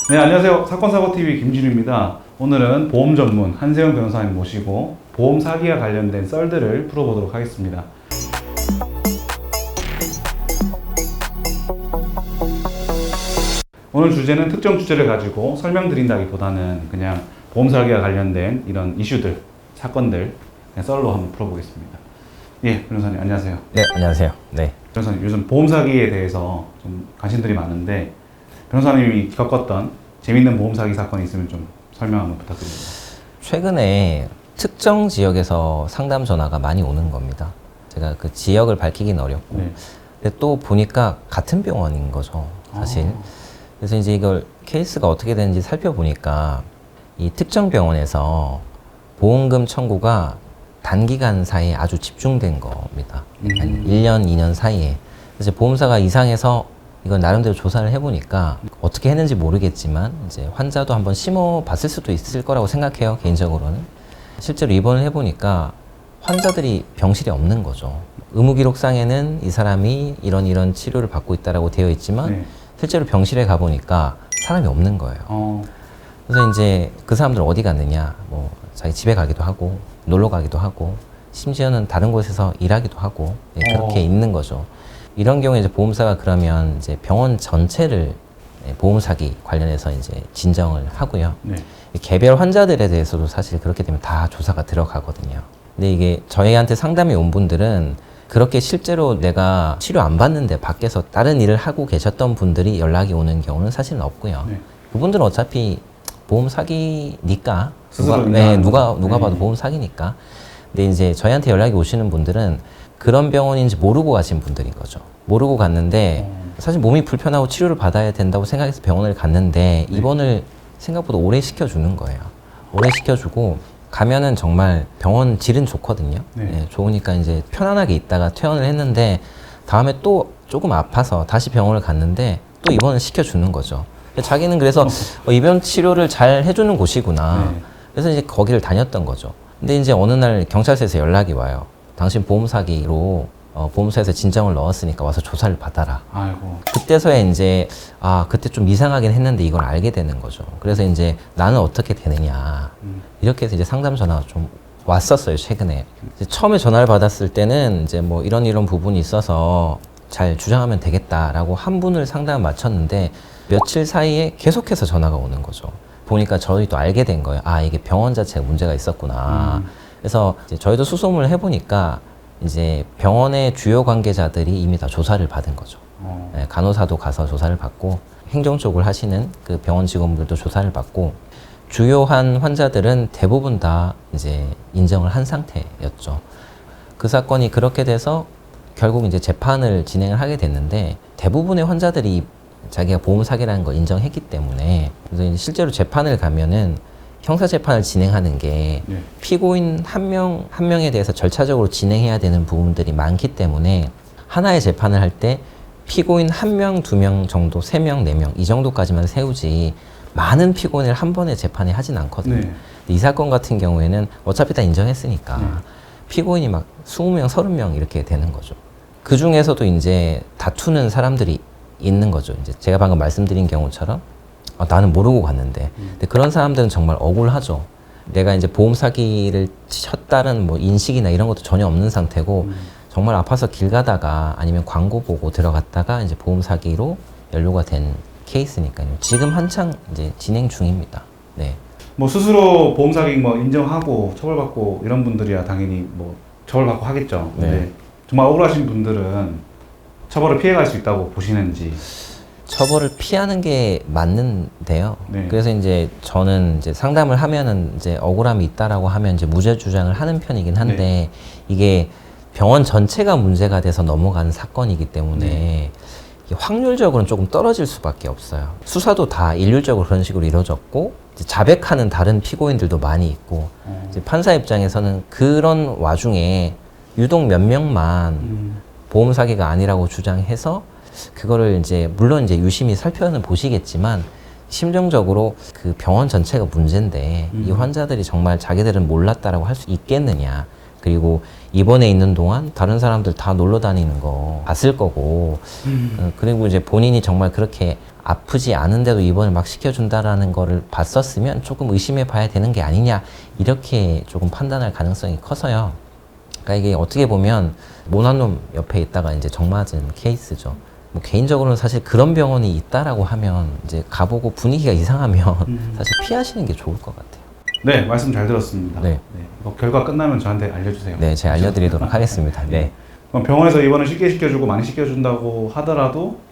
네, 안녕하세요. 사건사고TV 김진우입니다. 오늘은 보험 전문 한세영 변호사님 모시고 보험 사기와 관련된 썰들을 풀어보도록 하겠습니다. 오늘 주제는 특정 주제를 가지고 설명드린다기보다는 그냥 보험 사기와 관련된 이런 이슈들, 사건들 그냥 썰로 한번 풀어보겠습니다. 예, 변호사님 안녕하세요. 네, 안녕하세요. 네. 변호사님 요즘 보험 사기에 대해서 좀 관심들이 많은데 변호사님이 겪었던 재밌는 보험 사기 사건이 있으면 좀 설명 한번 부탁드립니다. 최근에 특정 지역에서 상담 전화가 많이 오는 겁니다. 제가 그 지역을 밝히기는 어렵고. 네. 근데 또 보니까 같은 병원인 거죠, 사실. 그래서 이제 이걸 케이스가 어떻게 되는지 살펴보니까 이 특정 병원에서 보험금 청구가 단기간 사이에 아주 집중된 겁니다. 한 1년, 2년 사이에. 그래서 보험사가 이상해서 이건 나름대로 조사를 해보니까 어떻게 했는지 모르겠지만 이제 환자도 한번 심어 봤을 수도 있을 거라고 생각해요, 개인적으로는. 실제로 입원을 해보니까 환자들이 병실에 없는 거죠. 의무기록상에는 이 사람이 이런 치료를 받고 있다라고 되어 있지만 네. 실제로 병실에 가보니까 사람이 없는 거예요. 그래서 이제 그 사람들 어디 갔느냐, 뭐 자기 집에 가기도 하고 놀러 가기도 하고 심지어는 다른 곳에서 일하기도 하고 그렇게 있는 거죠. 이런 경우에 이제 보험사가 그러면 이제 병원 전체를 보험 사기 관련해서 이제 진정을 하고요. 네. 개별 환자들에 대해서도 사실 그렇게 되면 다 조사가 들어가거든요. 근데 이게 저희한테 상담이 온 분들은 그렇게 실제로 내가 치료 안 받는데 밖에서 다른 일을 하고 계셨던 분들이 연락이 오는 경우는 사실은 없고요. 네. 그분들은 어차피 보험 사기니까 스스로 누가 봐도 보험 사기니까. 근데 이제 저희한테 연락이 오시는 분들은 그런 병원인지 모르고 가신 분들인 거죠. 모르고 갔는데 사실 몸이 불편하고 치료를 받아야 된다고 생각해서 병원을 갔는데 입원을 생각보다 오래 시켜주는 거예요. 오래 시켜주고 가면은 정말 병원 질은 좋거든요. 네. 좋으니까 이제 편안하게 있다가 퇴원을 했는데 다음에 또 조금 아파서 다시 병원을 갔는데 또 입원을 시켜주는 거죠. 자기는 그래서 입원 치료를 잘 해주는 곳이구나. 네. 그래서 이제 거기를 다녔던 거죠. 근데 이제 어느 날 경찰서에서 연락이 와요. 당신 보험 사기로 보험사에서 진정을 넣었으니까 와서 조사를 받아라. 아이고. 그때서야 이제 그때 좀 이상하긴 했는데 이걸 알게 되는 거죠. 그래서 이제 나는 어떻게 되느냐 이렇게 해서 이제 상담 전화가 좀 왔었어요, 최근에. 이제 처음에 전화를 받았을 때는 이제 뭐 이런 부분이 있어서 잘 주장하면 되겠다라고 한 분을 상담을 마쳤는데 며칠 사이에 계속해서 전화가 오는 거죠. 보니까 저희도 알게 된 거예요. 이게 병원 자체가 문제가 있었구나. 그래서 이제 저희도 수소문을 해보니까 이제 병원의 주요 관계자들이 이미 다 조사를 받은 거죠. 간호사도 가서 조사를 받고 행정 쪽을 하시는 그 병원 직원들도 조사를 받고 주요한 환자들은 대부분 다 이제 인정을 한 상태였죠. 그 사건이 그렇게 돼서 결국 이제 재판을 진행을 하게 됐는데 대부분의 환자들이 자기가 보험 사기라는 걸 인정했기 때문에 그래서 실제로 재판을 가면은 형사재판을 진행하는 게 피고인 한 명에 대해서 절차적으로 진행해야 되는 부분들이 많기 때문에 하나의 재판을 할 때 피고인 1명, 2명 정도, 3명, 4명 이 정도까지만 세우지 많은 피고인을 한 번에 재판에 하진 않거든요. 네. 이 사건 같은 경우에는 어차피 다 인정했으니까 피고인이 막 20명, 30명 이렇게 되는 거죠. 그 중에서도 이제 다투는 사람들이 있는 거죠. 이제 제가 방금 말씀드린 경우처럼 나는 모르고 갔는데. 근데 그런 사람들은 정말 억울하죠. 내가 이제 보험 사기를 쳤다는 뭐 인식이나 이런 것도 전혀 없는 상태고 정말 아파서 길 가다가 아니면 광고 보고 들어갔다가 이제 보험 사기로 연루가 된 케이스니까요. 지금 한창 이제 진행 중입니다. 네. 뭐 스스로 보험 사기 뭐 인정하고 처벌받고 이런 분들이야 당연히 뭐 처벌받고 하겠죠. 근데 정말 억울하신 분들은 처벌을 피해갈 수 있다고 보시는지. 처벌을 피하는 게 맞는데요. 네. 그래서 이제 저는 이제 상담을 하면은 이제 억울함이 있다라고 하면 이제 무죄 주장을 하는 편이긴 한데 이게 병원 전체가 문제가 돼서 넘어가는 사건이기 때문에 이게 확률적으로는 조금 떨어질 수밖에 없어요. 수사도 다 일률적으로 그런 식으로 이루어졌고 이제 자백하는 다른 피고인들도 많이 있고 이제 판사 입장에서는 그런 와중에 유독 몇 명만 보험 사기가 아니라고 주장해서 그거를 이제 물론 이제 유심히 살펴는 보시겠지만 심정적으로 그 병원 전체가 문제인데 이 환자들이 정말 자기들은 몰랐다라고 할 수 있겠느냐. 그리고 입원해 있는 동안 다른 사람들 다 놀러 다니는 거 봤을 거고 그리고 이제 본인이 정말 그렇게 아프지 않은데도 입원을 막 시켜준다라는 거를 봤었으면 조금 의심해 봐야 되는 게 아니냐 이렇게 조금 판단할 가능성이 커서요. 그러니까 이게 어떻게 보면 모난놈 옆에 있다가 이제 정 맞은 케이스죠. 뭐 개인적으로는 사실 그런 병원이 있다라고 하면 이제 가보고 분위기가 이상하면 사실 피하시는 게 좋을 것 같아요. 네, 말씀 잘 들었습니다. 네. 이거 결과 끝나면 저한테 알려주세요. 네, 제가 알려드리도록 하겠습니다. 네. 그럼 병원에서 입원을 쉽게 시켜주고 많이 시켜준다고 하더라도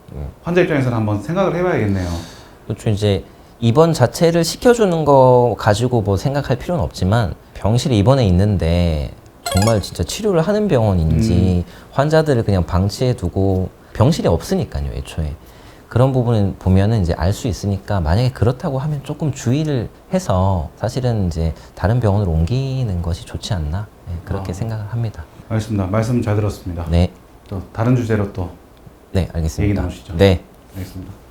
환자 입장에서는 한번 생각을 해봐야겠네요. 그렇죠. 이제 입원 자체를 시켜주는 거 가지고 뭐 생각할 필요는 없지만 병실에 입원해 있는데 정말 진짜 치료를 하는 병원인지 환자들을 그냥 방치해 두고 병실이 없으니까요, 애초에. 그런 부분을 보면은 이제 알 수 있으니까 만약에 그렇다고 하면 조금 주의를 해서 사실은 이제 다른 병원으로 옮기는 것이 좋지 않나 네, 그렇게 생각을 합니다. 알겠습니다. 말씀 잘 들었습니다. 네, 또 다른 주제로 또 네, 알겠습니다. 얘기 나누시죠. 네. 알겠습니다.